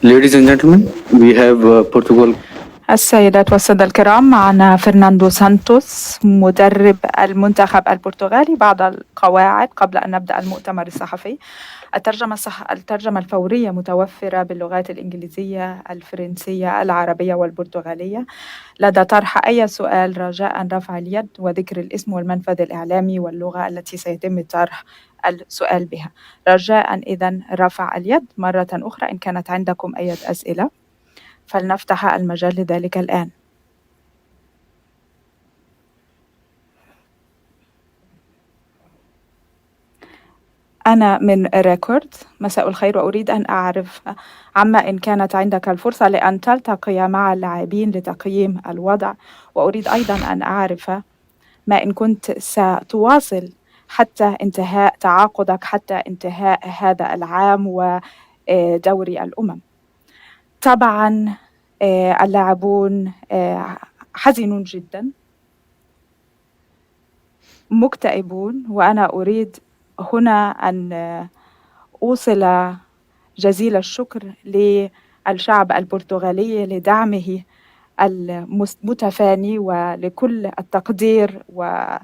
Ladies and gentlemen, we have Portugal. السيدات والسادة الكرام، معنا فرناندو سانتوس مدرب المنتخب البرتغالي. بعض القواعد قبل أن نبدأ المؤتمر الصحفي. الترجمة الفورية متوفرة باللغات الإنجليزية، الفرنسية، العربية والبرتغالية. لدى طرح أي سؤال رجاء رفع اليد وذكر الاسم والمنفذ الإعلامي واللغة التي سيتم طرح السؤال بها. رجاء إذن رفع اليد مرة أخرى إن كانت عندكم أي أسئلة، فلنفتح المجال لذلك الآن. أنا من ريكورد. مساء الخير، وأريد أن أعرف عما إن كانت عندك الفرصة لأن تلتقي مع اللاعبين لتقييم الوضع، وأريد أيضا أن أعرف ما إن كنت ستواصل حتى انتهاء تعاقدك، حتى انتهاء هذا العام ودوري الأمم. طبعا اللاعبون حزنون جدا، مكتئبون، وأنا أريد هنا أن أوصل جزيل الشكر للشعب البرتغالي لدعمه المتفاني ولكل التقدير وكل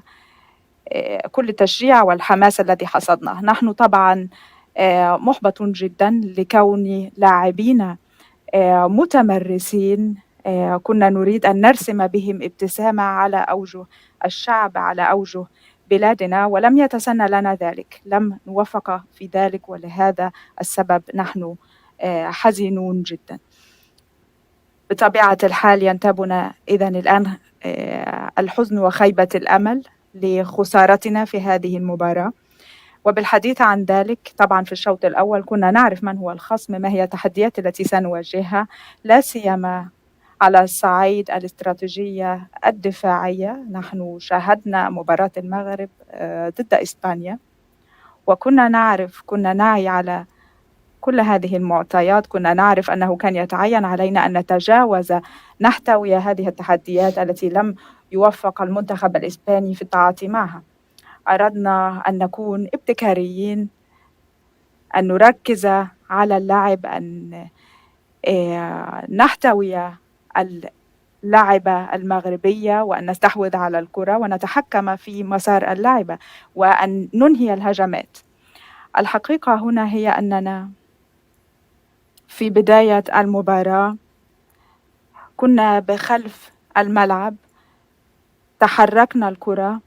التشجيع والحماس الذي حصدناه. نحن طبعا محبط جدا لكون لاعبين متمرسين كنا نريد أن نرسم بهم ابتسامة على أوجه الشعب، على أوجه بلادنا، ولم يتسنى لنا ذلك، لم نوفق في ذلك، ولهذا السبب نحن حزينون جدا. بطبيعة الحال ينتابنا إذن الآن الحزن وخيبة الأمل لخسارتنا في هذه المباراة. وبالحديث عن ذلك، طبعا في الشوط الأول كنا نعرف من هو الخصم، ما هي التحديات التي سنواجهها، لا سيما على الصعيد الاستراتيجية الدفاعية. نحن شاهدنا مباراة المغرب ضد إسبانيا، وكنا نعرف، كنا نعي على كل هذه المعطيات، كنا نعرف أنه كان يتعين علينا أن نتجاوز، نحتوي هذه التحديات التي لم يوفق المنتخب الإسباني في التعاطي معها. أردنا أن نكون ابتكاريين، أن نركز على اللعب، أن نحتوي اللعبة المغربية، وأن نستحوذ على الكرة ونتحكم في مسار اللعبة، وأن ننهي الهجمات. الحقيقة هنا هي أننا في بداية المباراة كنا بخلف الملعب، تحركنا الكرة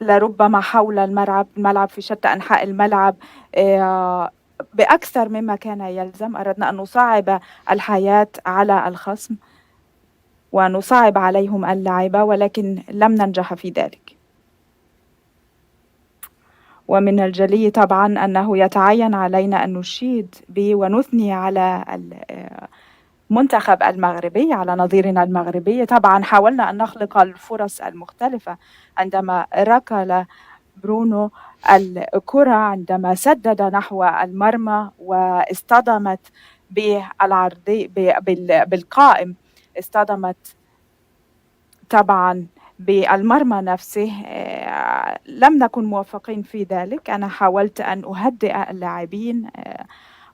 لربما حول الملعب في شتى أنحاء الملعب بأكثر مما كان يلزم. أردنا أن نصعب الحياة على الخصم ونصعب عليهم اللعبة، ولكن لم ننجح في ذلك. ومن الجلي طبعا أنه يتعين علينا أن نشيد ونثني على المنتخب المغربي، على نظيرنا المغربي. طبعا حاولنا أن نخلق الفرص المختلفة، عندما ركل برونو الكرة، عندما سدد نحو المرمى واصطدمت بالقائم، اصطدمت طبعا بالمرمى نفسه. لم نكن موفقين في ذلك. أنا حاولت أن أهدئ اللاعبين،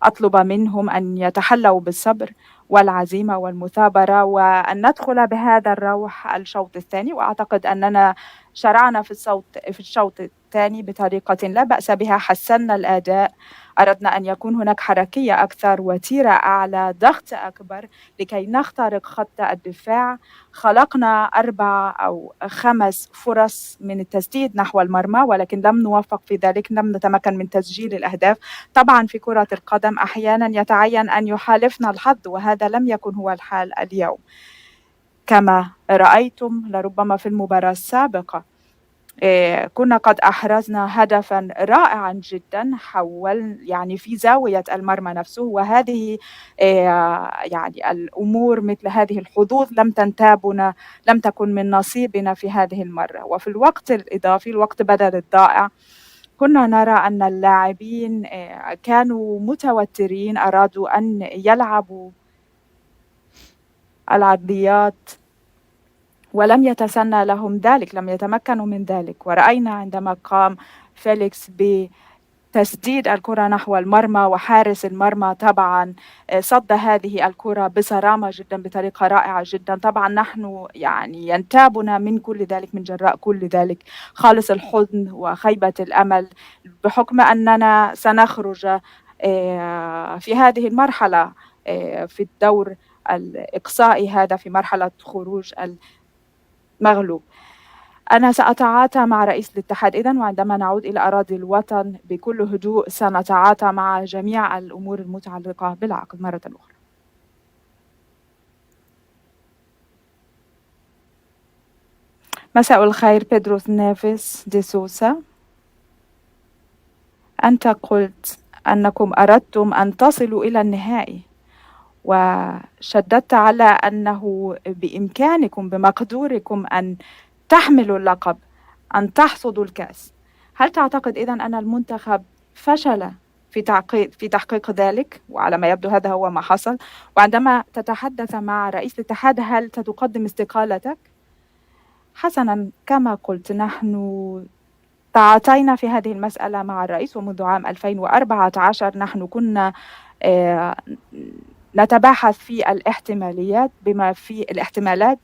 أطلب منهم أن يتحلوا بالصبر والعزيمة والمثابرة، وأن ندخل بهذا الروح الشوط الثاني. وأعتقد أننا شرعنا في الشوط الثاني بطريقة لا بأس بها، حسنا الأداء، أردنا أن يكون هناك حركية أكثر، وتيرة أعلى، ضغط أكبر لكي نخترق خط الدفاع. خلقنا 4 أو 5 فرص من التسديد نحو المرمى، ولكن لم نوفق في ذلك، لم نتمكن من تسجيل الأهداف. طبعا في كرة القدم أحيانا يتعين أن يحالفنا الحظ، وهذا لم يكن هو الحال اليوم. كما رأيتم لربما في المباراة السابقة كنا قد أحرزنا هدفا رائعا جدا، يعني في زاوية المرمى نفسه، وهذه يعني الأمور، مثل هذه الحظوظ لم تنتابنا، لم تكن من نصيبنا في هذه المرة. وفي الوقت الإضافي، الوقت بدل الضائع، كنا نرى أن اللاعبين كانوا متوترين، أرادوا أن يلعبوا العرضيات ولم يتسنى لهم ذلك، لم يتمكنوا من ذلك. ورأينا عندما قام فيليكس تسديد الكرة نحو المرمى، وحارس المرمى طبعا صد هذه الكرة بصرامة جدا بطريقة رائعة جدا. طبعا نحن يعني ينتابنا من كل ذلك، من جراء كل ذلك خالص الحزن وخيبة الأمل، بحكم أننا سنخرج في هذه المرحلة في الدور الإقصائي هذا، في مرحلة خروج المغلوب. أنا سأتعاطى مع رئيس الاتحاد إذن، وعندما نعود إلى أراضي الوطن بكل هدوء سنتعاطى مع جميع الأمور المتعلقة بالعقد مرة أخرى. مساء الخير بيدروس نيفيس دي سوسا. أنت قلت أنكم أردتم أن تصلوا إلى النهائي، وشددت على أنه بإمكانكم بمقدوركم أن تحملوا اللقب، أن تحصدوا الكأس. هل تعتقد إذن أن المنتخب فشل في تحقيق ذلك؟ وعلى ما يبدو هذا هو ما حصل. وعندما تتحدث مع رئيس الاتحاد هل ستقدم استقالتك؟ حسنا، كما قلت نحن تعاطينا في هذه المسألة مع الرئيس، ومنذ عام 2014 نحن كنا نتباحث في الاحتمالات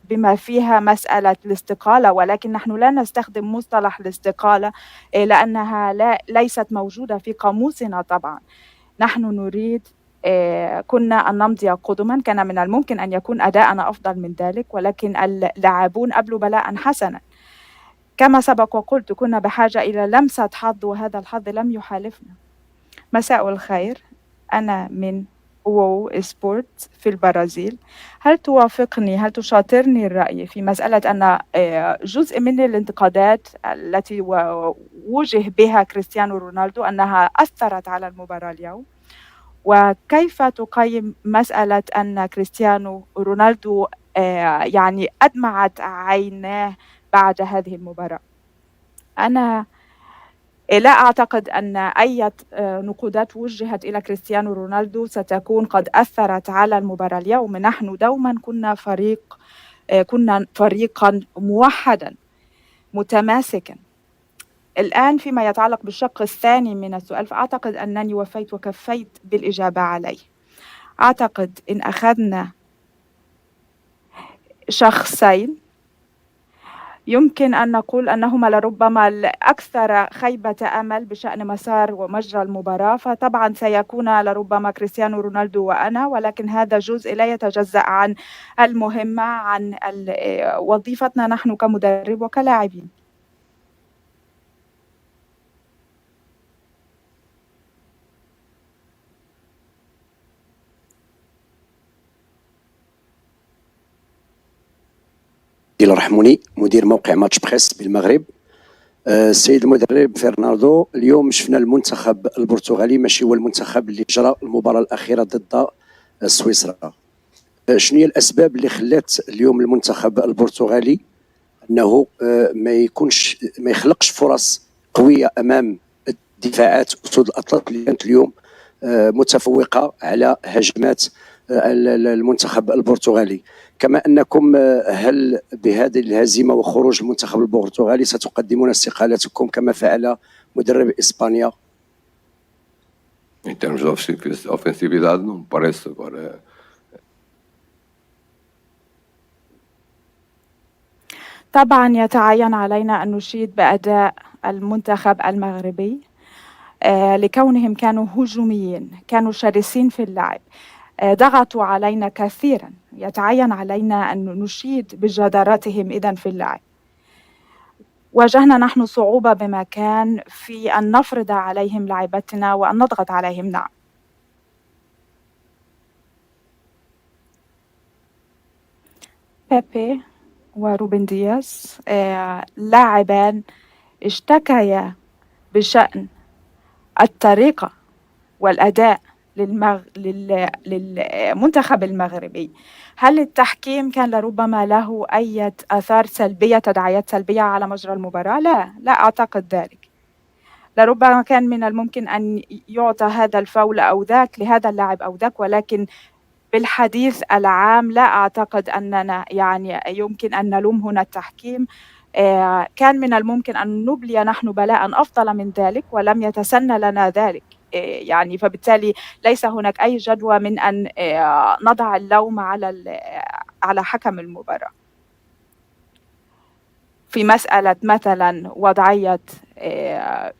بما فيها مسألة الاستقالة، ولكن نحن لا نستخدم مصطلح الاستقالة لأنها ليست موجودة في قاموسنا. طبعا نحن نريد كنا أن نمضي قدما، كان من الممكن أن يكون أداءنا أفضل من ذلك، ولكن اللاعبون أبلوا بلاء حسنا. كما سبق وقلت كنا بحاجة إلى لمسة حظ، وهذا الحظ لم يحالفنا. مساء الخير، أنا من وو سبورت في البرازيل. هل توافقني، هل تشاطرني الرأي في مسألة أن جزء من الانتقادات التي وجه بها كريستيانو رونالدو أنها أثرت على المباراة اليوم؟ وكيف تقيم مسألة أن كريستيانو رونالدو يعني أدمعت عيناه بعد هذه المباراة؟ أنا لا أعتقد أن أي نقودات وجهت إلى كريستيانو رونالدو ستكون قد أثرت على المباراة اليوم. نحن دوما كنا فريقا موحدا متماسكا. الآن فيما يتعلق بالشق الثاني من السؤال، فأعتقد أنني وفيت وكفيت بالإجابة عليه. أعتقد إن أخذنا شخصين يمكن أن نقول أنهما لربما الأكثر خيبة أمل بشأن مسار ومجرى المباراة، فطبعا سيكون لربما كريستيانو رونالدو وأنا، ولكن هذا جزء لا يتجزأ عن المهمة، عن وظيفتنا نحن كمدرب وكلاعبين. الله يرحمني، مدير موقع ماتش بريس بالمغرب. السيد المدرب فرناندو، اليوم شفنا المنتخب البرتغالي ماشي هو المنتخب اللي جرى المباراة الأخيرة ضد سويسرا. شنو هي الأسباب اللي خلات اليوم المنتخب البرتغالي أنه ما يخلقش فرص قوية أمام الدفاعات أسود الأطلس اللي كانت اليوم متفوقة على هجمات المنتخب البرتغالي؟ كما أنكم هل بهذه الهزيمة وخروج المنتخب البرتغالي ستقدمون استقالتكم كما فعل مدرب إسبانيا؟ Em termos de ofensividade, não me parece. Agora, طبعا يتعين علينا أن نشيد بأداء المنتخب المغربي لكونهم كانوا هجوميين، كانوا شرسين في اللعب، ضغطوا علينا كثيرا. يتعين علينا أن نشيد بجدارتهم إذن في اللعب. واجهنا نحن صعوبة بمكان في أن نفرض عليهم لعبتنا وأن نضغط عليهم. نعم. بيبي وروبن دياس لاعبان اشتكيا بشأن الطريقة والأداء للمنتخب المغربي. هل التحكيم كان لربما له أي آثار سلبية، تداعيات سلبية على مجرى المباراة؟ لا أعتقد ذلك. لربما كان من الممكن أن يعطى هذا الفاول أو ذاك لهذا اللاعب أو ذاك، ولكن بالحديث العام لا أعتقد أننا يعني يمكن أن نلوم هنا التحكيم. كان من الممكن أن نُبْلي نحن بلاءً أفضل من ذلك ولم يتسنى لنا ذلك. يعني فبالتالي ليس هناك أي جدوى من أن نضع اللوم على حكم المباراة. في مسألة مثلًا وضعية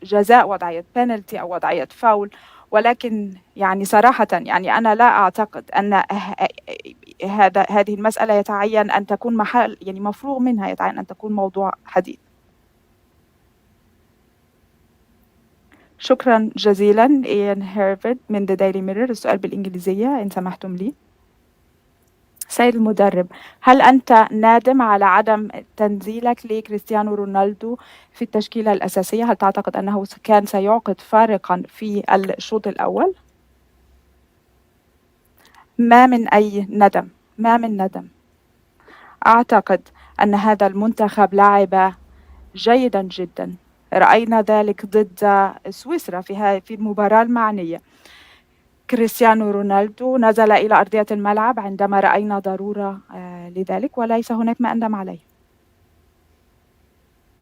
جزاء، وضعية penalty أو وضعية foul، ولكن يعني صراحةً يعني أنا لا أعتقد أن هذه المسألة يتعين أن تكون يعني مفروغ منها، يتعين أن تكون موضوع حديث. شكرًا جزيلًا إيان هيرفرد من The Daily Mirror. السؤال بالإنجليزية إن سمحتم لي. سيد المدرب، هل أنت نادم على عدم تنزيلك لكريستيانو رونالدو في التشكيلة الأساسية؟ هل تعتقد أنه كان سيعقد فارقًا في الشوط الأول؟ ما من أي ندم، ما من ندم. أعتقد أن هذا المنتخب لعب جيدًا جدًا. رأينا ذلك ضد سويسرا في المباراة المعنية. كريستيانو رونالدو نزل إلى أرضية الملعب عندما رأينا ضرورة لذلك، وليس هناك ما أندم عليه.